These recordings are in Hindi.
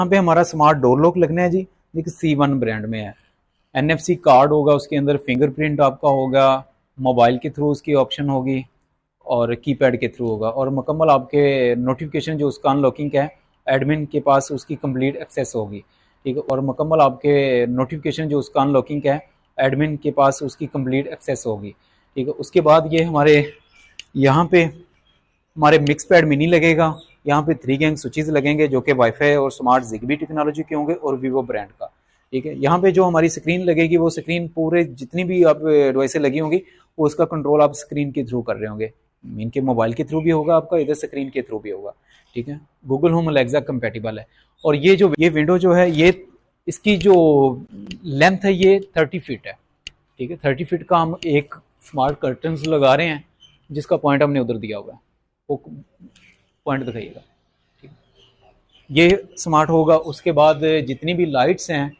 यहाँ पे हमारा स्मार्ट डोर लॉक लगना है जी, जो कि C1 ब्रांड में है। NFC कार्ड होगा, उसके अंदर फिंगरप्रिंट आपका होगा, मोबाइल के थ्रू उसकी ऑप्शन होगी और कीपैड के थ्रू होगा, और मुकम्मल आपके नोटिफिकेशन जो उसका अनलॉकिंग है एडमिन के पास उसकी कंप्लीट एक्सेस होगी, ठीक है। और मुकम्मल आपके नोटिफिकेशन जो उसका अनलॉकिंग है एडमिन के पास उसकी कंप्लीट एक्सेस होगी, ठीक है। उसके बाद ये हमारे यहाँ पे हमारे मिक्स पैड मिनी लगेगा, यहाँ पे 3 गैंग स्विचेस लगेंगे जो कि वाईफाई और स्मार्ट जिगबी टेक्नोलॉजी के होंगे और वीवो ब्रांड का, ठीक है। यहाँ पे जो हमारी स्क्रीन लगेगी वो स्क्रीन पूरे जितनी भी आप डिवाइसें लगी होंगी वो उसका कंट्रोल आप स्क्रीन के थ्रू कर रहे होंगे, इनके मोबाइल के थ्रू भी होगा आपका, इधर स्क्रीन के थ्रू भी होगा, ठीक है। गूगल होम अलेक्सा कंपेटिबल है। और ये विंडो जो है ये इसकी जो लेंथ है ये 30 फीट है, ठीक है। 30 फीट का हम एक स्मार्ट कर्टन्स लगा रहे हैं जिसका पॉइंट हमने उधर दिया हुआ है, वो पॉइंट दिखाइएगा, ठीक है। ये स्मार्ट होगा। उसके बाद जितनी भी लाइट्स हैं,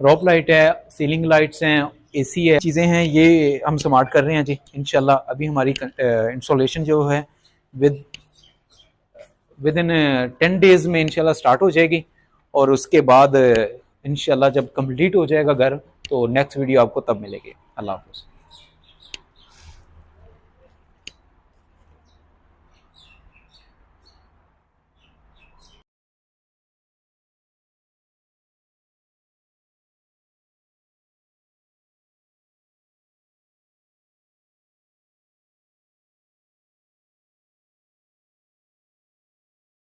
रॉप लाइट है, सीलिंग लाइट्स हैं, एसी है, चीज़ें हैं, ये हम स्मार्ट कर रहे हैं जी इंशाल्लाह। अभी हमारी इंस्टॉलेशन जो है विद इन 10 डेज में इंशाल्लाह स्टार्ट हो जाएगी, और उसके बाद इंशाल्लाह जब कंप्लीट हो जाएगा घर तो नेक्स्ट वीडियो आपको तब मिलेगी। अल्लाह हाफ़िज़।